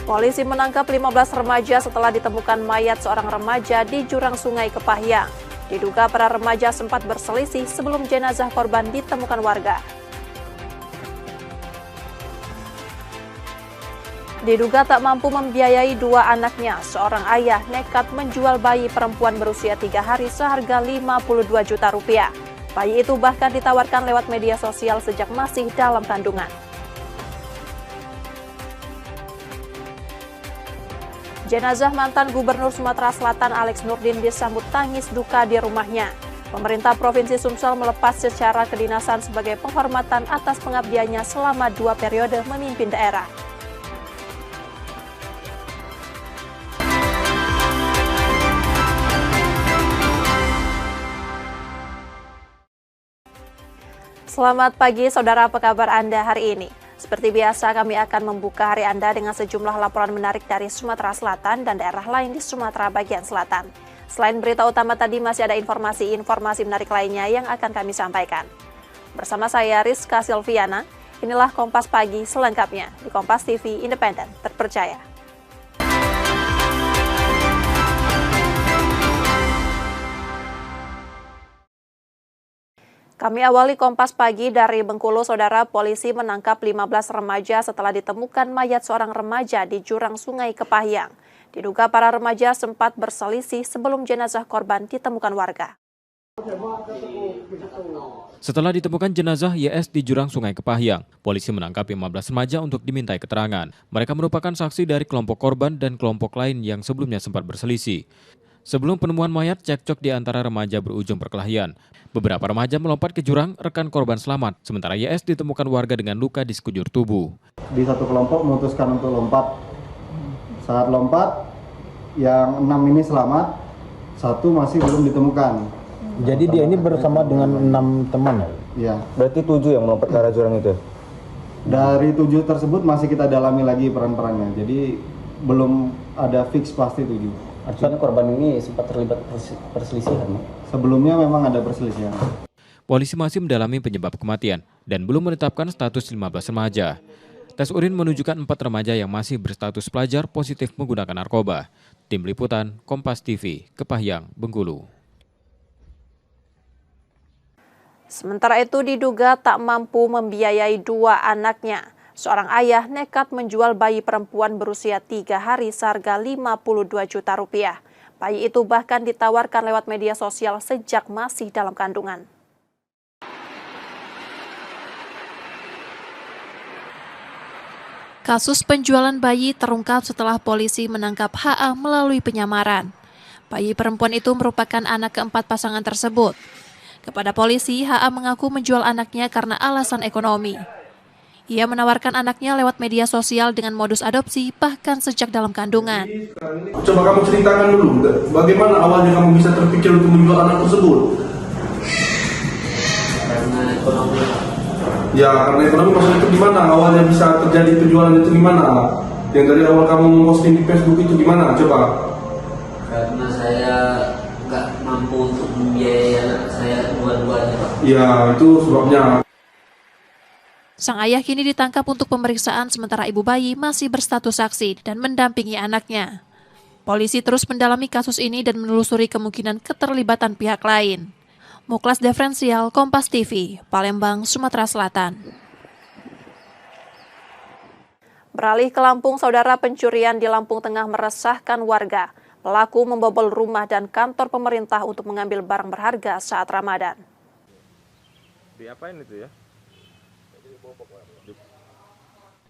Polisi menangkap 15 remaja setelah ditemukan mayat seorang remaja di jurang Sungai Kepahyang. Diduga para remaja sempat berselisih sebelum jenazah korban ditemukan warga. Diduga tak mampu membiayai dua anaknya, seorang ayah nekat menjual bayi perempuan berusia 3 hari seharga 52 juta rupiah. Bayi itu bahkan ditawarkan lewat media sosial sejak masih dalam kandungan. Jenazah mantan Gubernur Sumatera Selatan Alex Nurdin disambut tangis duka di rumahnya. Pemerintah Provinsi Sumsel melepas secara kedinasan sebagai penghormatan atas pengabdiannya selama 2 periode memimpin daerah. Selamat pagi saudara, apa kabar Anda hari ini? Seperti biasa kami akan membuka hari Anda dengan sejumlah laporan menarik dari Sumatera Selatan dan daerah lain di Sumatera bagian selatan. Selain berita utama tadi masih ada informasi menarik lainnya yang akan kami sampaikan. Bersama saya Rizka Silviana, inilah Kompas Pagi selengkapnya di Kompas TV Independen Terpercaya. Kami awali Kompas Pagi dari Bengkulu, saudara. Polisi menangkap 15 remaja setelah ditemukan mayat seorang remaja di jurang Sungai Kepahyang. Diduga para remaja sempat berselisih sebelum jenazah korban ditemukan warga. Setelah ditemukan jenazah YS di jurang Sungai Kepahyang, polisi menangkap 15 remaja untuk dimintai keterangan. Mereka merupakan saksi dari kelompok korban dan kelompok lain yang sebelumnya sempat berselisih. Sebelum penemuan mayat, cekcok di antara remaja berujung perkelahian. Beberapa remaja melompat ke jurang, rekan korban selamat, sementara YS ditemukan warga dengan luka di sekujur tubuh. Di satu kelompok memutuskan untuk lompat. Saat lompat, yang 6 ini selamat, 1 masih belum ditemukan. Jadi dia ini bersama dengan 6 teman? Ya. Berarti 7 yang melompat ke arah jurang itu? Dari 7 tersebut masih kita dalami lagi peran-perannya, jadi belum ada fix pasti 7. Artinya korban ini sempat terlibat perselisihan? Sebelumnya memang ada perselisihan. Polisi masih mendalami penyebab kematian dan belum menetapkan status 15 remaja. Tes urin menunjukkan 4 remaja yang masih berstatus pelajar positif menggunakan narkoba. Tim Liputan, Kompas TV, Kepahyang, Bengkulu. Sementara itu diduga tak mampu membiayai 2 anaknya. Seorang ayah nekat menjual bayi perempuan berusia 3 hari seharga 52 juta rupiah. Bayi itu bahkan ditawarkan lewat media sosial sejak masih dalam kandungan. Kasus penjualan bayi terungkap setelah polisi menangkap HA melalui penyamaran. Bayi perempuan itu merupakan anak keempat pasangan tersebut. Kepada polisi, HA mengaku menjual anaknya karena alasan ekonomi. Ia menawarkan anaknya lewat media sosial dengan modus adopsi bahkan sejak dalam kandungan. Coba kamu ceritakan dulu, bagaimana awalnya kamu bisa terpikir untuk menjual anak tersebut? Karena ekonomi. Ya, karena ekonomi. Maksudnya itu gimana? Awalnya bisa terjadi penjualan itu gimana? Yang dari awal kamu memposting di Facebook itu gimana? Coba. Karena saya nggak mampu untuk membiayai anak saya dua-duanya, Pak. Ya, itu sebabnya. Sang ayah kini ditangkap untuk pemeriksaan sementara ibu bayi masih berstatus saksi dan mendampingi anaknya. Polisi terus mendalami kasus ini dan menelusuri kemungkinan keterlibatan pihak lain. Muklas Diferensial, Kompas TV, Palembang, Sumatera Selatan. Beralih ke Lampung, saudara, pencurian di Lampung Tengah meresahkan warga. Pelaku membobol rumah dan kantor pemerintah untuk mengambil barang berharga saat Ramadan. Diapain itu ya?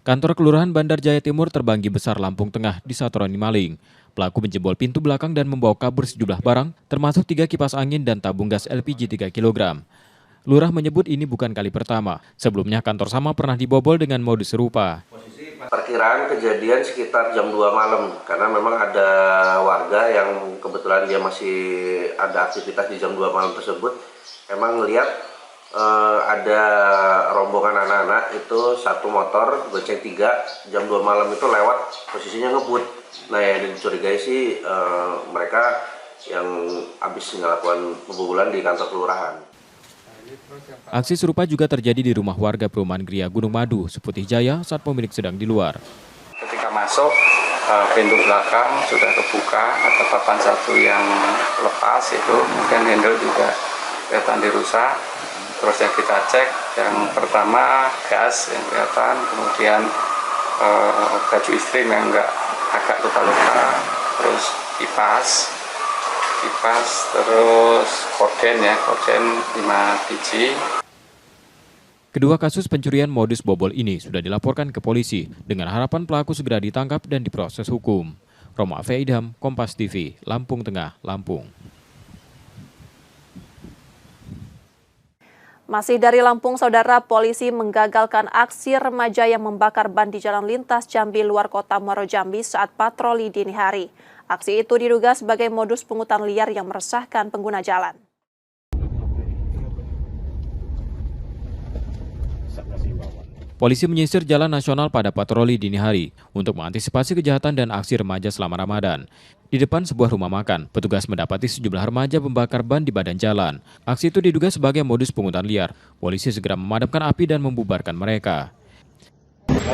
Kantor Kelurahan Bandar Jaya Timur Terbanggi Besar Lampung Tengah disatroni maling. Pelaku menjebol pintu belakang dan membawa kabur sejumlah barang, termasuk 3 kipas angin dan tabung gas LPG 3 kg. Lurah menyebut ini bukan kali pertama. Sebelumnya kantor sama pernah dibobol dengan modus serupa. Perkiraan kejadian sekitar jam 2 malam, karena memang ada warga yang kebetulan dia masih ada aktivitas di jam 2 malam tersebut, memang melihat ada rombongan anak-anak itu 1 motor bonceng 3 jam 2 malam itu lewat, posisinya ngebut. Nah, yang dicurigai sih mereka yang habis melakukan pembobolan di kantor kelurahan. Aksi serupa juga terjadi di rumah warga perumahan Gria Gunung Madu, Seputih Jaya saat pemilik sedang di luar. Ketika masuk pintu belakang sudah kebuka, ada papan satu yang lepas itu, kemudian handle juga kelihatan dirusak. Terus yang kita cek, yang pertama gas yang kelihatan, kemudian baju istri yang agak luka-luka, terus kipas, terus korden 5 biji. Kedua kasus pencurian modus bobol ini sudah dilaporkan ke polisi dengan harapan pelaku segera ditangkap dan diproses hukum. Roma Feidham, Kompas TV, Lampung Tengah, Lampung. Masih dari Lampung, saudara, polisi menggagalkan aksi remaja yang membakar ban di jalan lintas Jambi luar kota Muaro Jambi saat patroli dini hari. Aksi itu diduga sebagai modus pungutan liar yang meresahkan pengguna jalan. Polisi menyisir jalan nasional pada patroli dini hari untuk mengantisipasi kejahatan dan aksi remaja selama Ramadan. Di depan sebuah rumah makan, petugas mendapati sejumlah remaja membakar ban di badan jalan. Aksi itu diduga sebagai modus pungutan liar. Polisi segera memadamkan api dan membubarkan mereka.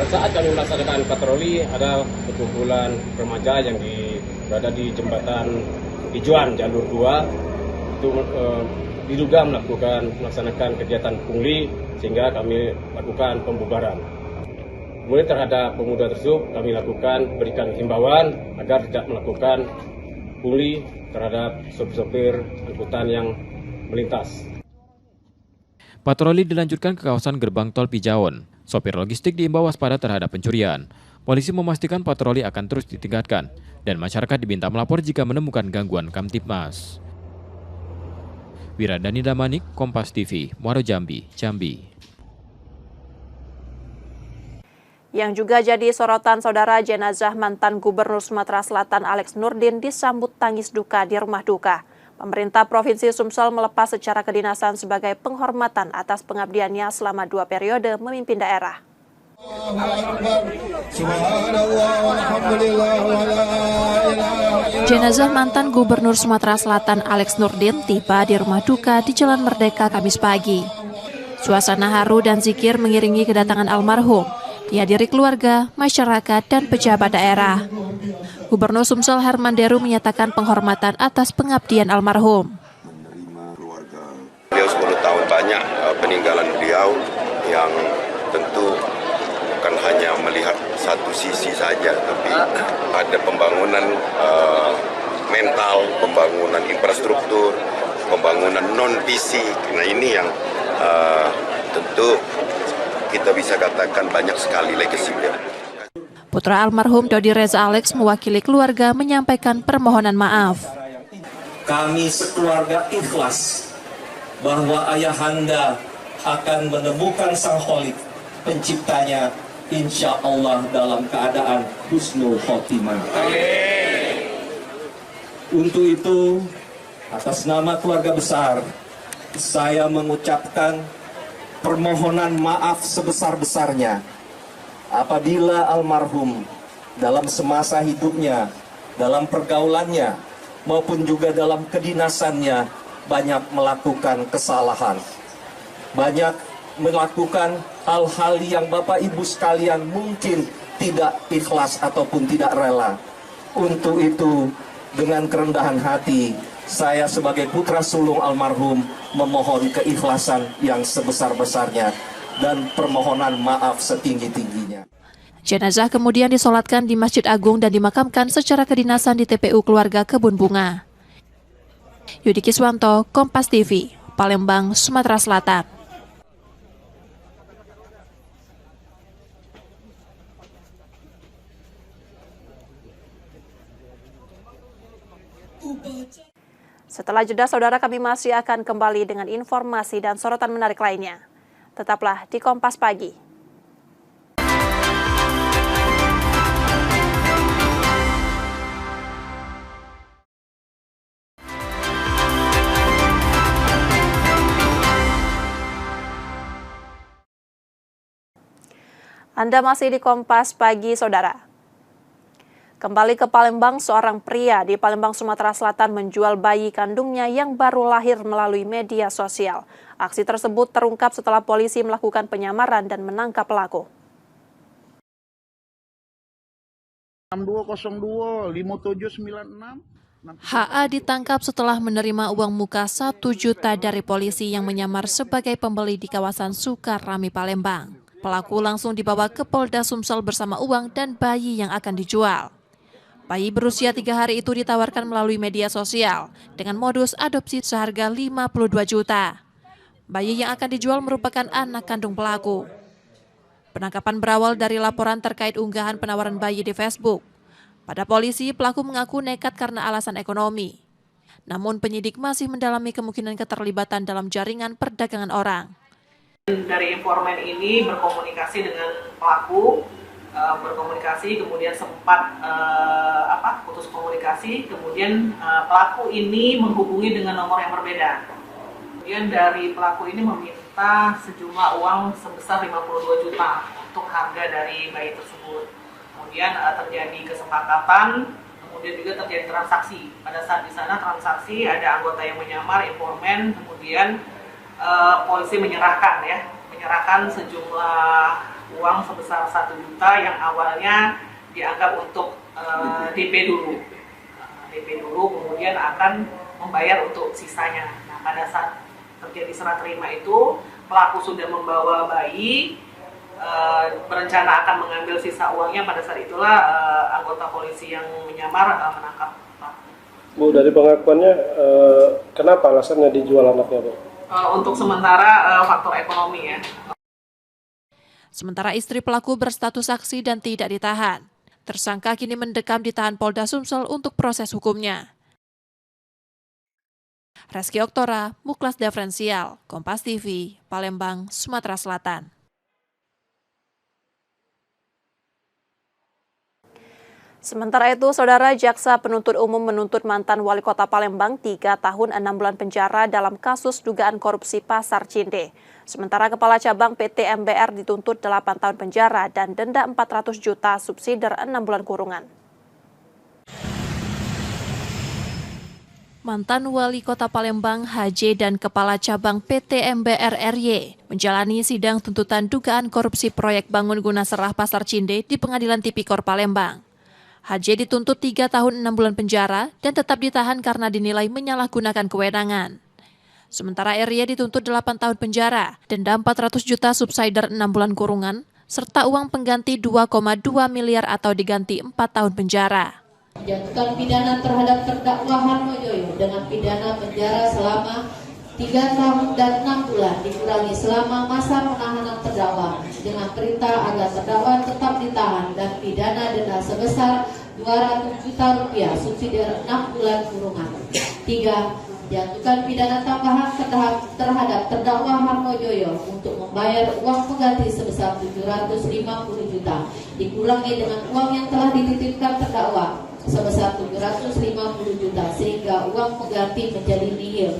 Saat kami melaksanakan patroli, ada perkumpulan remaja yang berada di jembatan Tijuan jalur 2 itu diduga melaksanakan kegiatan pungli, sehingga kami lakukan pembubaran. Kemudian terhadap pemuda tersebut kami berikan himbauan agar tidak melakukan pungli terhadap sopir angkutan yang melintas. Patroli dilanjutkan ke kawasan gerbang tol Pijaon. Sopir logistik diimbau waspada terhadap pencurian. Polisi memastikan patroli akan terus ditingkatkan dan masyarakat diminta melapor jika menemukan gangguan Kamtibmas. Wiradani Damanik, Kompas TV, Muaro Jambi, Jambi. Yang juga jadi sorotan, saudara, jenazah mantan Gubernur Sumatera Selatan Alex Nurdin disambut tangis duka di rumah duka. Pemerintah Provinsi Sumsel melepas secara kedinasan sebagai penghormatan atas pengabdiannya selama 2 periode memimpin daerah. Jenazah mantan Gubernur Sumatera Selatan Alex Nurdin tiba di rumah duka di Jalan Merdeka Kamis pagi. Suasana haru dan zikir mengiringi kedatangan almarhum, dihadiri keluarga, masyarakat, dan pejabat daerah. Gubernur Sumsel Herman Deru menyatakan penghormatan atas pengabdian almarhum. Beliau 10 tahun banyak peninggalan beliau yang tentu bukan hanya melihat satu sisi saja, tapi ada pembangunan mental, pembangunan infrastruktur, pembangunan non-fisik. Nah ini yang tentu kita bisa katakan banyak sekali legasi beliau. Putra almarhum Dodi Reza Alex mewakili keluarga menyampaikan permohonan maaf. Kami sekeluarga ikhlas bahwa ayahanda akan menemukan Sang Kholik penciptanya, insya Allah dalam keadaan husnul khotimah. Untuk itu, atas nama keluarga besar, saya mengucapkan permohonan maaf sebesar-besarnya apabila almarhum dalam semasa hidupnya, dalam pergaulannya, maupun juga dalam kedinasannya banyak melakukan kesalahan. Banyak melakukan hal-hal yang Bapak Ibu sekalian mungkin tidak ikhlas ataupun tidak rela. Untuk itu, dengan kerendahan hati, saya sebagai putra sulung almarhum memohon keikhlasan yang sebesar-besarnya dan permohonan maaf setinggi-tingginya. Jenazah kemudian disolatkan di Masjid Agung dan dimakamkan secara kedinasan di TPU Keluarga Kebun Bunga. Yudi Kiswanto, Kompas TV, Palembang, Sumatera Selatan. Setelah jeda, saudara, kami masih akan kembali dengan informasi dan sorotan menarik lainnya. Tetaplah di Kompas Pagi. Anda masih di Kompas Pagi, saudara. Kembali ke Palembang, seorang pria di Palembang, Sumatera Selatan menjual bayi kandungnya yang baru lahir melalui media sosial. Aksi tersebut terungkap setelah polisi melakukan penyamaran dan menangkap pelaku. 6202 5796. HA ditangkap setelah menerima uang muka 1 juta dari polisi yang menyamar sebagai pembeli di kawasan Sukarami, Palembang. Pelaku langsung dibawa ke Polda Sumsel bersama uang dan bayi yang akan dijual. Bayi berusia 3 hari itu ditawarkan melalui media sosial dengan modus adopsi seharga 52 juta. Bayi yang akan dijual merupakan anak kandung pelaku. Penangkapan berawal dari laporan terkait unggahan penawaran bayi di Facebook. Pada polisi, pelaku mengaku nekat karena alasan ekonomi. Namun penyidik masih mendalami kemungkinan keterlibatan dalam jaringan perdagangan orang. Dari informan ini berkomunikasi dengan pelaku, kemudian sempat putus komunikasi, kemudian pelaku ini menghubungi dengan nomor yang berbeda. Kemudian dari pelaku ini meminta sejumlah uang sebesar 52 juta untuk harga dari bayi tersebut. Kemudian terjadi kesepakatan, kemudian juga terjadi transaksi. Pada saat di sana transaksi ada anggota yang menyamar informan, kemudian polisi menyerahkan sejumlah uang sebesar 1 juta yang awalnya dianggap untuk DP dulu, kemudian akan membayar untuk sisanya. Nah, pada saat terjadi serah terima itu, pelaku sudah membawa bayi, berencana akan mengambil sisa uangnya. Pada saat itulah anggota polisi yang menyamar menangkap pelaku. Bu, dari pengakuannya, kenapa alasannya dijual anaknya, Bu? Untuk sementara faktor ekonomi ya. Sementara istri pelaku berstatus saksi dan tidak ditahan. Tersangka kini mendekam di tahan Polda Sumsel untuk proses hukumnya. Reski Oktora, Muklas Diferensial, Kompas TV, Palembang, Sumatera Selatan. Sementara itu, Saudara, Jaksa Penuntut Umum menuntut mantan Wali Kota Palembang 3 tahun 6 bulan penjara dalam kasus dugaan korupsi Pasar Cinde. Sementara Kepala Cabang PT MBR dituntut 8 tahun penjara dan denda 400 juta subsidiar 6 bulan kurungan. Mantan Wali Kota Palembang HJ dan Kepala Cabang PT MBR RY menjalani sidang tuntutan dugaan korupsi proyek bangun guna serah Pasar Cinde di Pengadilan Tipikor Palembang. HJ dituntut 3 tahun 6 bulan penjara dan tetap ditahan karena dinilai menyalahgunakan kewenangan. Sementara RY dituntut 8 tahun penjara, denda 400 juta subsidiar 6 bulan kurungan, serta uang pengganti 2,2 miliar atau diganti 4 tahun penjara. Menjatuhkan pidana terhadap terdakwa Harmojoyo dengan pidana penjara selama 3 tahun dan 6 bulan dikurangi selama masa penahanan terdakwa dengan perintah agar terdakwa tetap ditahan dan pidana denda sebesar 200 juta rupiah subsidiar 6 bulan kurungan. 3. Jatuhkan pidana tambahan terhadap terdakwa Harmojoyo untuk membayar uang pengganti sebesar 750 juta dikurangi dengan uang yang telah dititipkan terdakwa sebesar 750 juta sehingga uang pengganti menjadi nihil.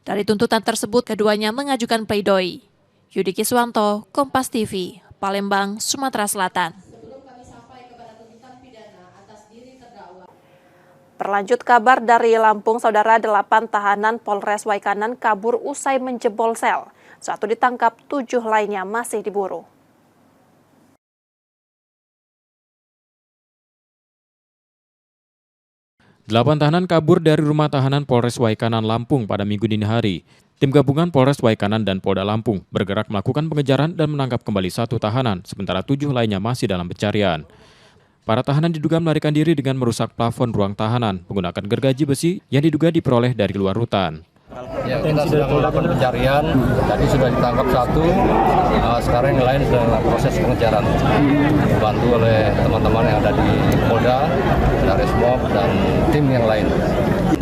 Dari tuntutan tersebut, keduanya mengajukan pledoi. Yudi Kiswanto, Kompas TV, Palembang, Sumatera Selatan. Berlanjut kabar dari Lampung, Saudara, 8 tahanan Polres Waikanan kabur usai menjebol sel. 1 ditangkap, 7 lainnya masih diburu. Delapan tahanan kabur dari rumah tahanan Polres Waikanan Lampung pada Minggu dini hari. Tim gabungan Polres Waikanan dan Polda Lampung bergerak melakukan pengejaran dan menangkap kembali 1 tahanan, sementara 7 lainnya masih dalam pencarian. Para tahanan diduga melarikan diri dengan merusak plafon ruang tahanan menggunakan gergaji besi yang diduga diperoleh dari luar rutan. Ya, kita sudah melakukan pencarian, tadi sudah ditangkap 1, sekarang yang lain sedang dalam proses pengejaran. Dibantu oleh teman-teman yang ada di Polda, dari Resmob, dan tim yang lain.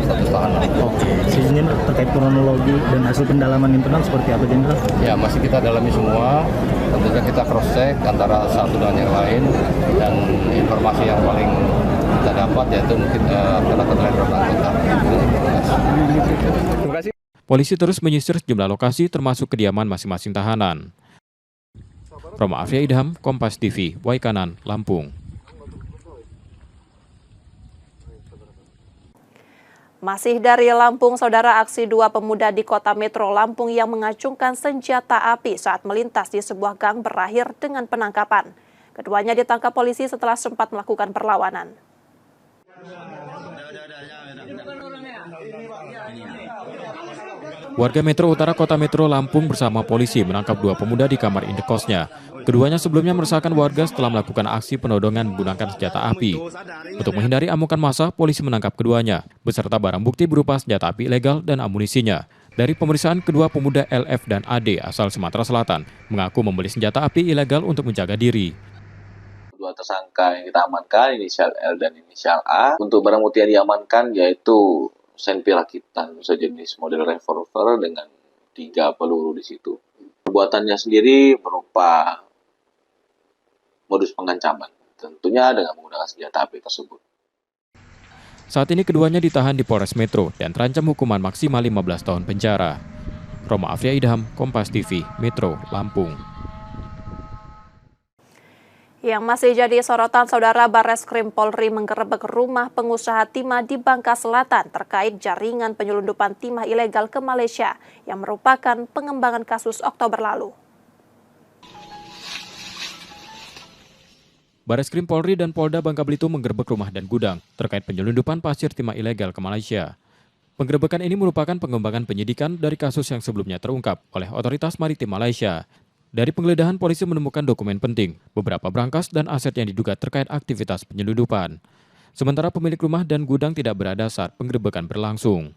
Status tahanan. Oke, sehingga terkait kronologi dan hasil pendalaman internal seperti apa, Jenderal? Ya, masih kita dalami semua. Tentunya kita cross-check antara satu dengan yang lain, dan informasi yang paling kita dapat yaitu mungkin keterangan dari beberapa anggota. Polisi terus menyisir sejumlah lokasi termasuk kediaman masing-masing tahanan. Roma Afia Idham, Kompas TV, Waikanan, Lampung. Masih dari Lampung, Saudara, aksi 2 pemuda di kota Metro Lampung yang mengacungkan senjata api saat melintas di sebuah gang berakhir dengan penangkapan. Keduanya ditangkap polisi setelah sempat melakukan perlawanan. Warga Metro Utara Kota Metro Lampung bersama polisi menangkap dua pemuda di kamar indekosnya. Keduanya sebelumnya meresahkan warga setelah melakukan aksi penodongan menggunakan senjata api. Untuk menghindari amukan massa, polisi menangkap keduanya, beserta barang bukti berupa senjata api ilegal dan amunisinya. Dari pemeriksaan, kedua pemuda LF dan AD asal Sumatera Selatan mengaku membeli senjata api ilegal untuk menjaga diri. Dua tersangka yang kita amankan, inisial L dan inisial A. Untuk barang bukti yang diamankan yaitu senpi rakitan sejenis model revolver dengan 3 peluru di situ. Perbuatannya sendiri berupa modus pengancaman, tentunya dengan menggunakan senjata api tersebut. Saat ini keduanya ditahan di Polres Metro dan terancam hukuman maksimal 15 tahun penjara. Roma Afria Idham, Kompas TV, Metro, Lampung. Yang masih jadi sorotan, Saudara, Barreskrim Polri menggerebek rumah pengusaha timah di Bangka Selatan terkait jaringan penyelundupan timah ilegal ke Malaysia yang merupakan pengembangan kasus Oktober lalu. Barreskrim Polri dan Polda Bangka Belitung menggerebek rumah dan gudang terkait penyelundupan pasir timah ilegal ke Malaysia. Penggerebekan ini merupakan pengembangan penyidikan dari kasus yang sebelumnya terungkap oleh Otoritas Maritim Malaysia. Dari penggeledahan, polisi menemukan dokumen penting, beberapa berangkas dan aset yang diduga terkait aktivitas penyelundupan. Sementara pemilik rumah dan gudang tidak berada saat penggerebekan berlangsung.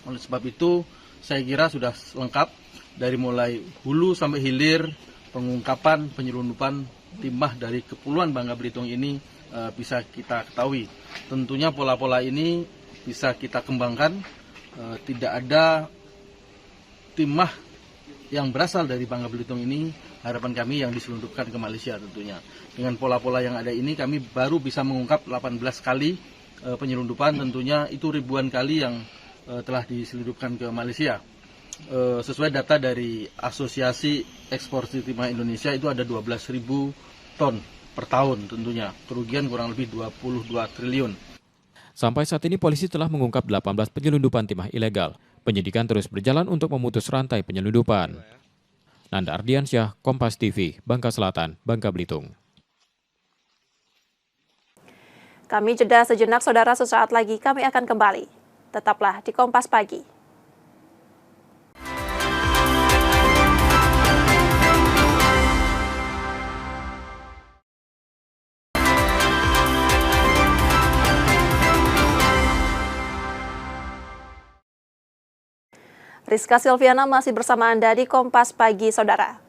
Oleh sebab itu, saya kira sudah lengkap dari mulai hulu sampai hilir pengungkapan penyelundupan timah dari Kepulauan Bangka Belitung ini bisa kita ketahui. Tentunya pola-pola ini bisa kita kembangkan, tidak ada timah yang berasal dari Bangka Belitung ini, harapan kami yang diselundupkan ke Malaysia tentunya. Dengan pola-pola yang ada ini, kami baru bisa mengungkap 18 kali penyelundupan, tentunya itu ribuan kali yang telah diselundupkan ke Malaysia. Sesuai data dari Asosiasi Eksportir Timah Indonesia, itu ada 12.000 ton per tahun tentunya. Kerugian kurang lebih 22 triliun. Sampai saat ini polisi telah mengungkap 18 penyelundupan timah ilegal. Penyidikan terus berjalan untuk memutus rantai penyelundupan. Nanda Ardiansyah, Kompas TV, Bangka Selatan, Bangka Belitung. Kami jeda sejenak, Saudara, sesaat lagi kami akan kembali. Tetaplah di Kompas Pagi. Rizka Silviana masih bersama Anda di Kompas Pagi, Saudara.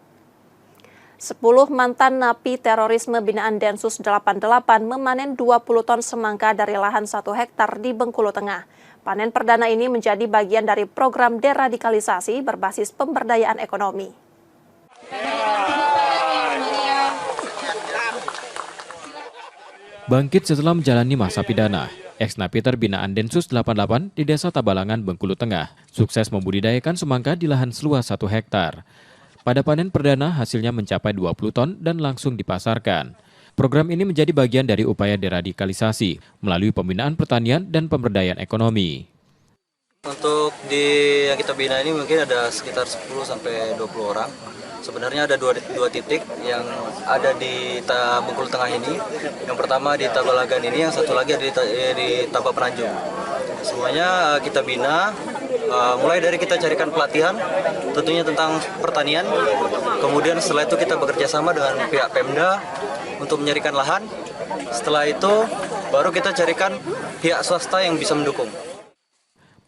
10 mantan napi terorisme binaan Densus 88 memanen 20 ton semangka dari lahan 1 hektar di Bengkulu Tengah. Panen perdana ini menjadi bagian dari program deradikalisasi berbasis pemberdayaan ekonomi. Bangkit setelah menjalani masa pidana. Ex-napiter binaan Densus 88 di Desa Tabalangan, Bengkulu Tengah, sukses membudidayakan semangka di lahan seluas 1 hektar. Pada panen perdana, hasilnya mencapai 20 ton dan langsung dipasarkan. Program ini menjadi bagian dari upaya deradikalisasi melalui pembinaan pertanian dan pemberdayaan ekonomi. Untuk di yang kita bina ini mungkin ada sekitar 10-20 orang. Sebenarnya ada dua titik yang ada di Bengkulu Tengah ini. Yang pertama di Tabalagan ini, yang satu lagi ada di Tabak Penanjung. Semuanya kita bina, mulai dari kita carikan pelatihan, tentunya tentang pertanian. Kemudian setelah itu kita bekerja sama dengan pihak Pemda untuk menyarikan lahan. Setelah itu baru kita carikan pihak swasta yang bisa mendukung.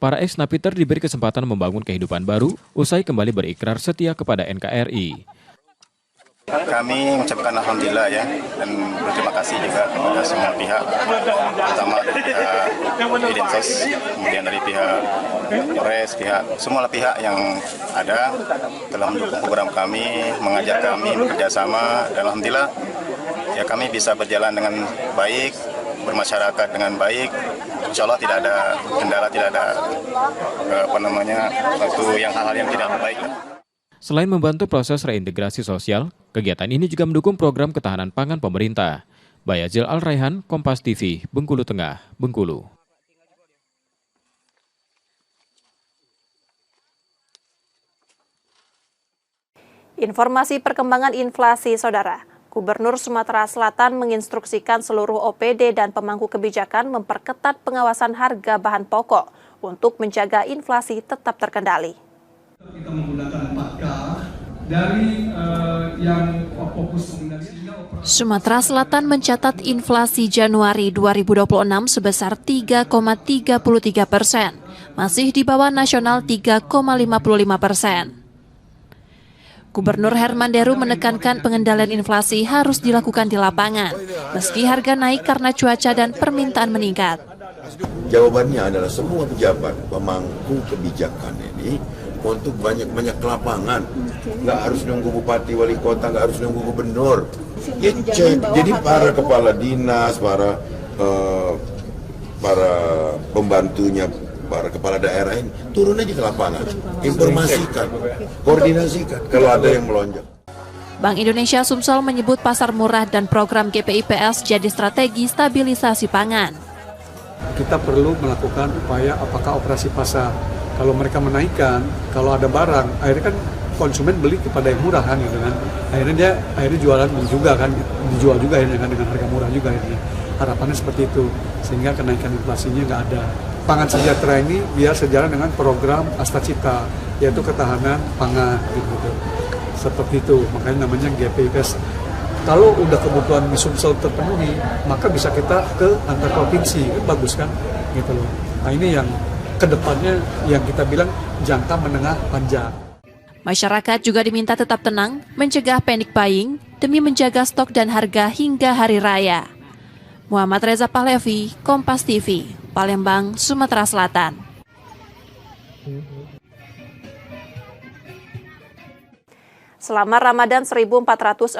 Para ex-napiter diberi kesempatan membangun kehidupan baru usai kembali berikrar setia kepada NKRI. Kami mengucapkan alhamdulillah ya, dan berterima kasih juga kepada semua pihak, terutama dari pihak Densus, kemudian dari pihak Polres, semua pihak yang ada telah mendukung program kami, mengajak kami bekerja sama, dan alhamdulillah ya kami bisa berjalan dengan baik, bermasyarakat dengan baik. Insya Allah tidak ada kendala, tidak ada suatu hal-hal yang tidak baik. Selain membantu proses reintegrasi sosial, kegiatan ini juga mendukung program ketahanan pangan pemerintah. Bayazil Al-Raihan, Kompas TV, Bengkulu Tengah, Bengkulu. Informasi perkembangan inflasi, Saudara. Gubernur Sumatera Selatan menginstruksikan seluruh OPD dan pemangku kebijakan memperketat pengawasan harga bahan pokok untuk menjaga inflasi tetap terkendali. Kita menggunakan 4K dari yang fokus Sumatera Selatan mencatat inflasi Januari 2026 sebesar 3,33%, masih di bawah nasional 3,55%. Gubernur Herman Deru menekankan pengendalian inflasi harus dilakukan di lapangan, meski harga naik karena cuaca dan permintaan meningkat. Jawabannya adalah semua pejabat pemangku kebijakan ini untuk banyak-banyak ke lapangan. Nggak harus nunggu bupati, wali kota, nggak harus nunggu gubernur. Ya cek. Jadi para kepala dinas, para pembantunya, para kepala daerah ini turun aja ke lapangan, informasikan, koordinasikan kalau ada yang melonjak. Bank Indonesia Sumsel menyebut pasar murah dan program GPIPS jadi strategi stabilisasi pangan. Kita perlu melakukan upaya apakah operasi pasar. Kalau mereka menaikkan, kalau ada barang, akhirnya kan konsumen beli kepada yang murah kan, gitu kan. Akhirnya jualan juga kan, dijual juga akhirnya kan dengan harga murah juga akhirnya. Harapannya seperti itu, sehingga kenaikan inflasinya nggak ada. Pangan sejahtera ini biar sejalan dengan program Astacita, yaitu ketahanan pangan gitu. Seperti itu, makanya namanya GPIPS. Kalau udah kebutuhan di Sumsel terpenuhi, maka bisa kita ke antar provinsi, kan bagus kan, gitu loh. Nah ini yang kedepannya yang kita bilang jangka menengah panjang. Masyarakat juga diminta tetap tenang, mencegah panic buying demi menjaga stok dan harga hingga hari raya. Muhammad Reza Pahlevi, Kompas TV, Palembang, Sumatera Selatan. Selama Ramadan 1447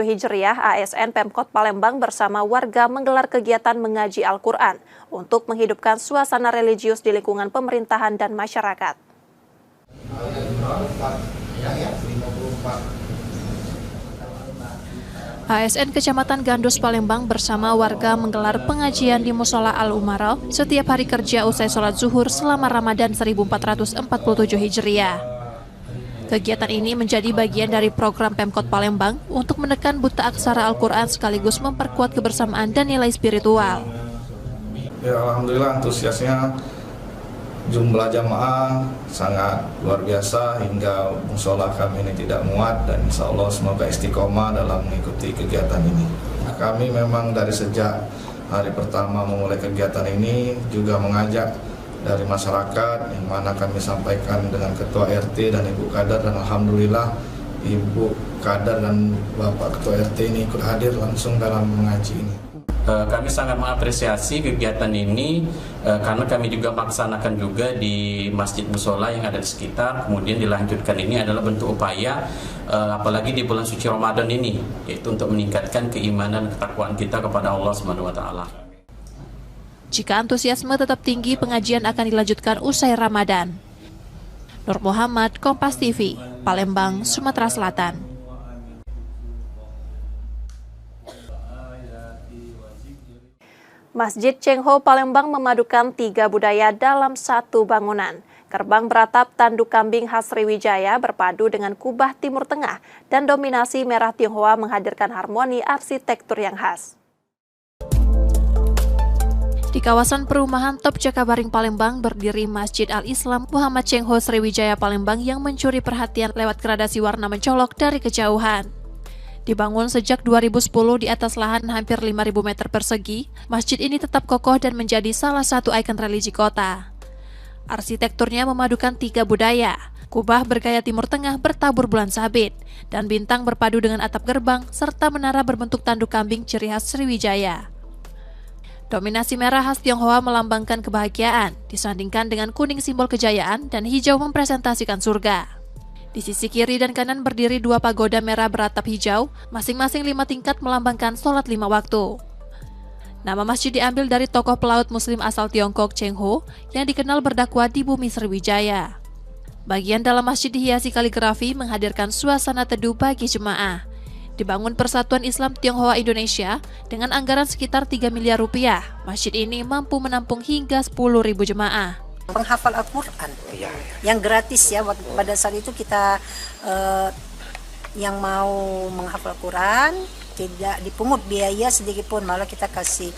Hijriah, ASN Pemkot Palembang bersama warga menggelar kegiatan mengaji Al-Quran untuk menghidupkan suasana religius di lingkungan pemerintahan dan masyarakat. ASN Kecamatan Gandus Palembang bersama warga menggelar pengajian di Musola Al-Umara setiap hari kerja usai sholat zuhur selama Ramadan 1447 Hijriah. Kegiatan ini menjadi bagian dari program Pemkot Palembang untuk menekan buta aksara Al-Quran sekaligus memperkuat kebersamaan dan nilai spiritual. Ya, alhamdulillah antusiasnya, jumlah jamaah sangat luar biasa hingga musola kami ini tidak muat, dan insya Allah semoga istiqomah dalam mengikuti kegiatan ini. Kami memang dari sejak hari pertama memulai kegiatan ini juga mengajak dari masyarakat, yang mana kami sampaikan dengan Ketua RT dan Ibu Kadar, dan alhamdulillah Ibu Kadar dan Bapak Ketua RT ini ikut hadir langsung dalam mengaji ini. Kami sangat mengapresiasi kegiatan ini karena kami juga melaksanakan juga di Masjid Musola yang ada di sekitar. Kemudian dilanjutkan, ini adalah bentuk upaya apalagi di bulan suci Ramadan ini, yaitu untuk meningkatkan keimanan dan ketakwaan kita kepada Allah Subhanahu wa taala. Jika antusiasme tetap tinggi, pengajian akan dilanjutkan usai Ramadan. Nur Muhammad, Kompas TV, Palembang, Sumatera Selatan. Masjid Cheng Ho Palembang memadukan 3 budaya dalam satu bangunan. Gerbang beratap tanduk kambing khas Sriwijaya berpadu dengan kubah Timur Tengah dan dominasi merah Tionghoa menghadirkan harmoni arsitektur yang khas. Di kawasan perumahan Top Jakabaring Palembang berdiri Masjid Al-Islam Muhammad Cheng Ho Sriwijaya Palembang yang mencuri perhatian lewat gradasi warna mencolok dari kejauhan. Dibangun sejak 2010 di atas lahan hampir 5.000 meter persegi, masjid ini tetap kokoh dan menjadi salah satu ikon religi kota. Arsitekturnya memadukan 3 budaya, kubah bergaya Timur Tengah bertabur bulan sabit, dan bintang berpadu dengan atap gerbang, serta menara berbentuk tanduk kambing ciri khas Sriwijaya. Dominasi merah khas Tionghoa melambangkan kebahagiaan, disandingkan dengan kuning simbol kejayaan dan hijau mempresentasikan surga. Di sisi kiri dan kanan berdiri 2 pagoda merah beratap hijau, masing-masing 5 tingkat melambangkan sholat 5 waktu. Nama masjid diambil dari tokoh pelaut muslim asal Tiongkok Cheng Ho yang dikenal berdakwah di bumi Sriwijaya. Bagian dalam masjid dihiasi kaligrafi menghadirkan suasana teduh bagi jemaah. Dibangun Persatuan Islam Tionghoa Indonesia dengan anggaran sekitar 3 miliar rupiah, masjid ini mampu menampung hingga 10.000 jemaah. Penghafal Al-Quran yang gratis ya, pada saat itu kita yang mau menghafal Quran tidak dipungut biaya sedikit pun, malah kita kasih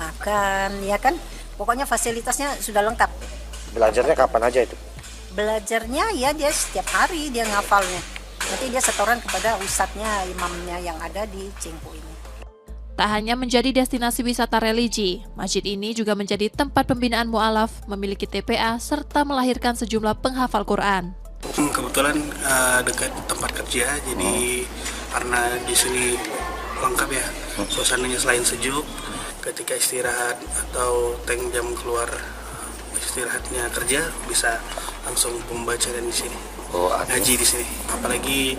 makan, ya kan? Pokoknya fasilitasnya sudah lengkap. Belajarnya kapan aja itu? Belajarnya ya dia setiap hari dia ngafalnya. Nanti dia setoran kepada ustadznya, imamnya yang ada di Cingku ini. Tak hanya menjadi destinasi wisata religi, masjid ini juga menjadi tempat pembinaan mu'alaf, memiliki TPA, serta melahirkan sejumlah penghafal Quran. Kebetulan dekat tempat kerja, jadi karena di sini lengkap ya, suasananya selain sejuk, ketika istirahat atau jam keluar istirahatnya kerja bisa langsung pembacaan di sini. Ngaji di sini, apalagi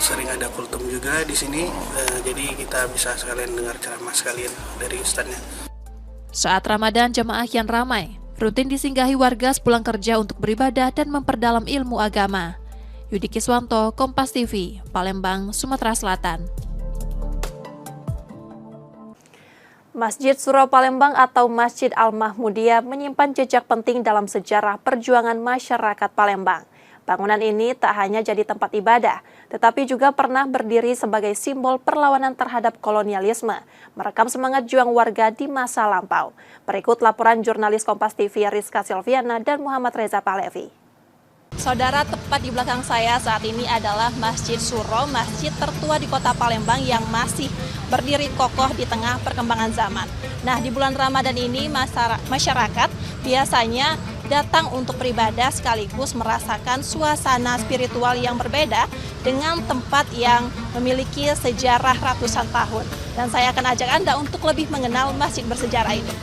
sering ada kultum juga di sini, jadi kita bisa sekalian dengar ceramah sekalian dari ustadznya. Saat Ramadan, jemaah kian ramai, rutin disinggahi warga sepulang kerja untuk beribadah dan memperdalam ilmu agama. Yudi Kiswanto, Kompas TV, Palembang, Sumatera Selatan. Masjid Suro Palembang atau Masjid Al-Mahmudiyah menyimpan jejak penting dalam sejarah perjuangan masyarakat Palembang. Bangunan ini tak hanya jadi tempat ibadah, tetapi juga pernah berdiri sebagai simbol perlawanan terhadap kolonialisme, merekam semangat juang warga di masa lampau. Berikut laporan jurnalis Kompas TV Rizka Silviana dan Muhammad Reza Pahlevi. Saudara, tepat di belakang saya saat ini adalah Masjid Suro, masjid tertua di kota Palembang yang masih berdiri kokoh di tengah perkembangan zaman. Nah, di bulan Ramadan ini masyarakat biasanya datang untuk beribadah sekaligus merasakan suasana spiritual yang berbeda dengan tempat yang memiliki sejarah ratusan tahun. Dan saya akan ajak Anda untuk lebih mengenal masjid bersejarah ini.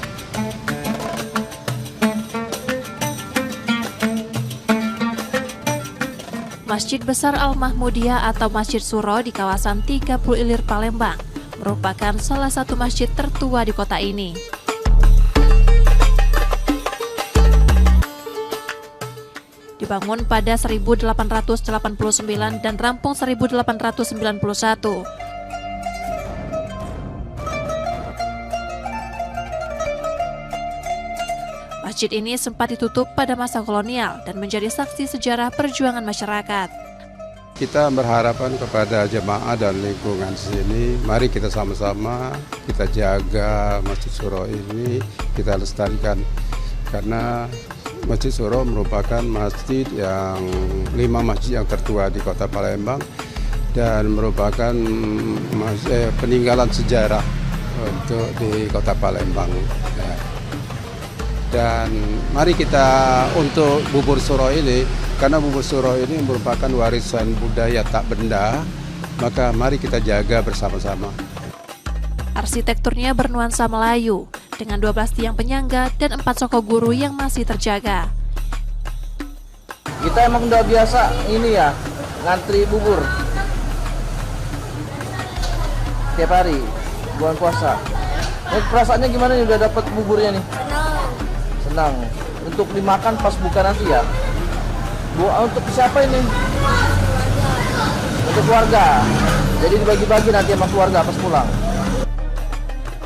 Masjid Besar Al-Mahmudiyah atau Masjid Suro di kawasan 30 Ilir Palembang merupakan salah satu masjid tertua di kota ini. Dibangun pada 1889 dan rampung 1891. Masjid ini sempat ditutup pada masa kolonial dan menjadi saksi sejarah perjuangan masyarakat. Kita berharapan kepada jemaah dan lingkungan sini, mari kita sama-sama kita jaga Masjid Suro ini, kita lestarikan. Karena Masjid Suro merupakan masjid yang 5 masjid yang tertua di kota Palembang dan merupakan peninggalan sejarah untuk di kota Palembang. Dan mari kita untuk bubur Suro ini, karena bubur Suro ini merupakan warisan budaya tak benda, maka mari kita jaga bersama-sama. Arsitekturnya bernuansa Melayu, dengan 12 tiang penyangga dan 4 soko guru yang masih terjaga. Kita emang udah biasa ini ya, ngantri bubur tiap hari, bulan puasa. Perasaannya gimana nih udah dapat buburnya nih? Senang. Untuk dimakan pas buka nanti ya? Untuk siapa ini? Untuk keluarga. Jadi dibagi-bagi nanti sama keluarga pas pulang.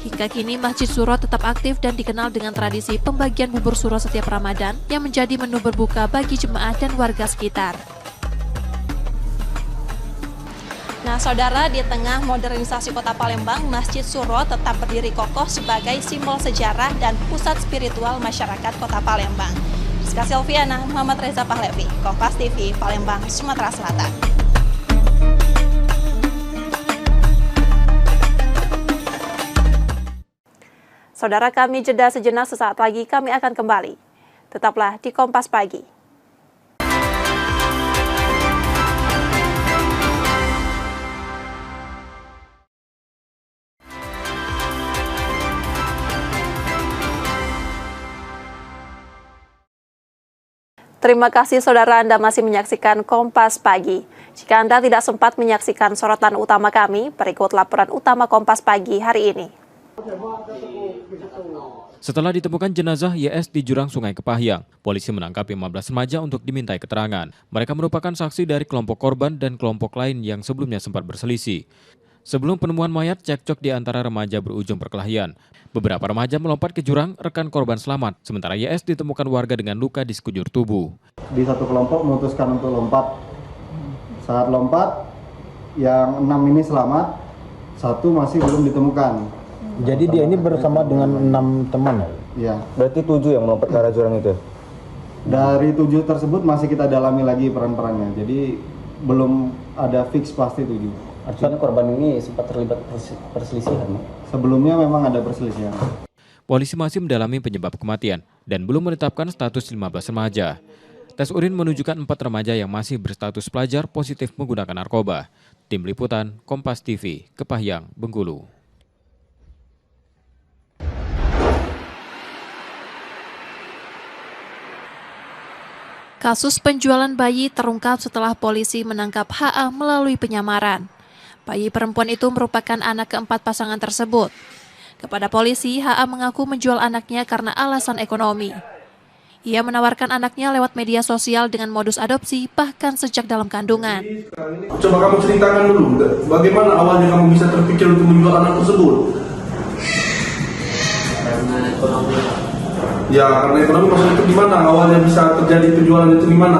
Hingga kini Masjid Suro tetap aktif dan dikenal dengan tradisi pembagian bubur suro setiap Ramadan yang menjadi menu berbuka bagi jemaah dan warga sekitar. Nah, saudara, di tengah modernisasi kota Palembang, Masjid Suro tetap berdiri kokoh sebagai simbol sejarah dan pusat spiritual masyarakat kota Palembang. Rizka Silviana, Muhammad Reza Pahlevi, Kompas TV, Palembang, Sumatera Selatan. Saudara, kami jeda sejenak, sesaat lagi kami akan kembali. Tetaplah di Kompas Pagi. Terima kasih saudara, Anda masih menyaksikan Kompas Pagi. Jika Anda tidak sempat menyaksikan sorotan utama kami, berikut laporan utama Kompas Pagi hari ini. Setelah ditemukan jenazah YS di jurang Sungai Kepahyang, polisi menangkap 15 remaja untuk dimintai keterangan. Mereka merupakan saksi dari kelompok korban dan kelompok lain yang sebelumnya sempat berselisih. Sebelum penemuan mayat, cekcok di antara remaja berujung perkelahian. Beberapa remaja melompat ke jurang, rekan korban selamat, sementara YS ditemukan warga dengan luka di sekujur tubuh. Di satu kelompok memutuskan untuk lompat. Saat lompat, yang 6 ini selamat, 1 masih belum ditemukan. Jadi dia ini bersama dengan 6 teman? Iya. Berarti 7 yang melompat ke arah jurang itu? Dari 7 tersebut masih kita dalami lagi peran-perannya, jadi belum ada fix pasti 7. Artinya korban ini sempat terlibat perselisihan? Sebelumnya memang ada perselisihan. Polisi masih mendalami penyebab kematian dan belum menetapkan status 15 remaja. Tes urin menunjukkan 4 remaja yang masih berstatus pelajar positif menggunakan narkoba. Tim Liputan, Kompas TV, Kepahyang, Bengkulu. Kasus penjualan bayi terungkap setelah polisi menangkap HA melalui penyamaran. Bayi perempuan itu merupakan anak keempat pasangan tersebut. Kepada polisi, HA mengaku menjual anaknya karena alasan ekonomi. Ia menawarkan anaknya lewat media sosial dengan modus adopsi, bahkan sejak dalam kandungan. Coba kamu ceritakan dulu, bagaimana awalnya kamu bisa terpikir untuk menjual anak tersebut? Karena ekonomi. Ya, karena ekonomi. Maksudnya itu gimana? Awalnya bisa terjadi penjualan itu gimana?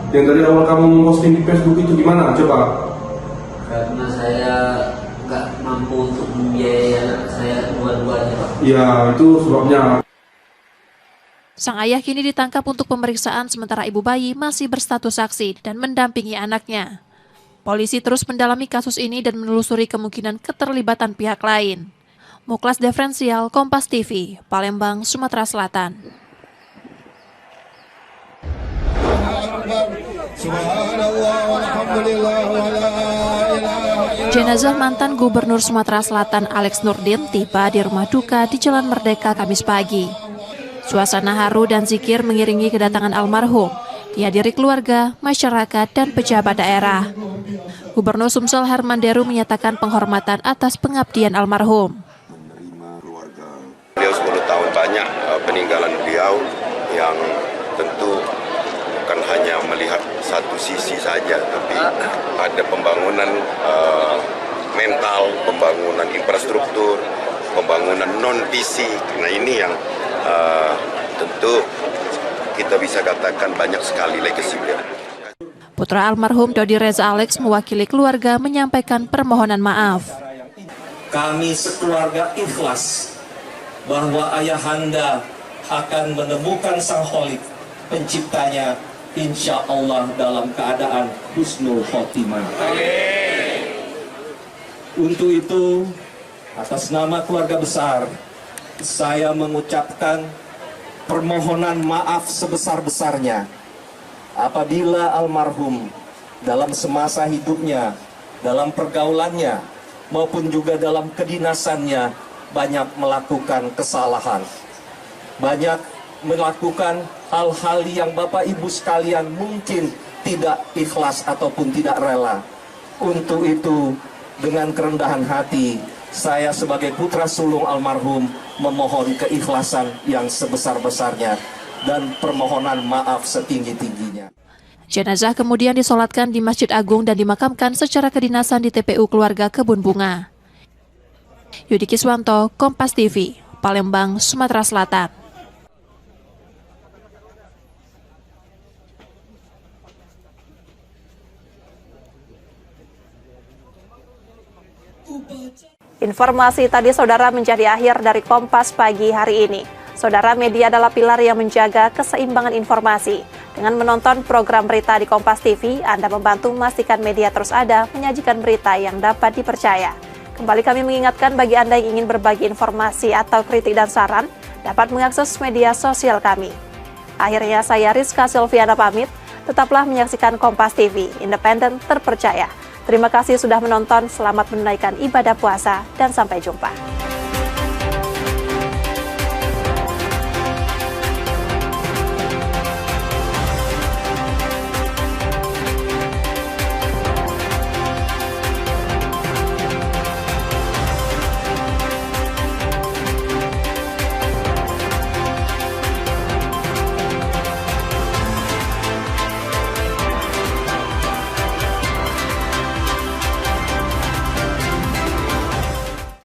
Yang dari awal kamu memposting di Facebook itu gimana? Coba. Karena saya nggak mampu untuk membiayai anak saya dua-duanya, Pak. Ya, itu sebabnya. Sang ayah kini ditangkap untuk pemeriksaan sementara ibu bayi masih berstatus saksi dan mendampingi anaknya. Polisi terus mendalami kasus ini dan menelusuri kemungkinan keterlibatan pihak lain. Muklas Diferensial, Kompas TV, Palembang, Sumatera Selatan. Jenazah mantan Gubernur Sumatera Selatan Alex Nurdin tiba di rumah duka di Jalan Merdeka Kamis pagi. Suasana haru dan zikir mengiringi kedatangan almarhum, dihadiri keluarga, masyarakat, dan pejabat daerah. Gubernur Sumsel Herman Deru menyatakan penghormatan atas pengabdian almarhum. Beliau 10 tahun banyak peninggalan beliau yang tentu bukan hanya melihat satu sisi saja, tapi ada pembangunan mental, pembangunan infrastruktur, pembangunan non-fisik. Nah ini yang tentu kita bisa katakan banyak sekali legacy beliau. Putra almarhum Dodi Reza Alex mewakili keluarga menyampaikan permohonan maaf. Kami sekeluarga ikhlas bahwa ayahanda akan menemukan sang Kholik penciptanya insya Allah dalam keadaan husnul khotimah. Untuk itu, atas nama keluarga besar, saya mengucapkan permohonan maaf sebesar-besarnya apabila almarhum dalam semasa hidupnya, dalam pergaulannya, maupun juga dalam kedinasannya banyak melakukan kesalahan. Banyak melakukan hal-hal yang Bapak Ibu sekalian mungkin tidak ikhlas ataupun tidak rela. Untuk itu, dengan kerendahan hati, saya sebagai putra sulung almarhum memohon keikhlasan yang sebesar-besarnya dan permohonan maaf setinggi-tingginya. Jenazah kemudian disolatkan di Masjid Agung dan dimakamkan secara kedinasan di TPU Keluarga Kebun Bunga. Yudi Kiswanto, Kompas TV, Palembang, Sumatera Selatan. Informasi tadi saudara menjadi akhir dari Kompas pagi hari ini. Saudara, media adalah pilar yang menjaga keseimbangan informasi. Dengan menonton program berita di Kompas TV, Anda membantu memastikan media terus ada menyajikan berita yang dapat dipercaya. Kembali kami mengingatkan bagi Anda yang ingin berbagi informasi atau kritik dan saran, dapat mengakses media sosial kami. Akhirnya saya Rizka Silviana pamit, tetaplah menyaksikan Kompas TV, independen terpercaya. Terima kasih sudah menonton, selamat menunaikan ibadah puasa, dan sampai jumpa.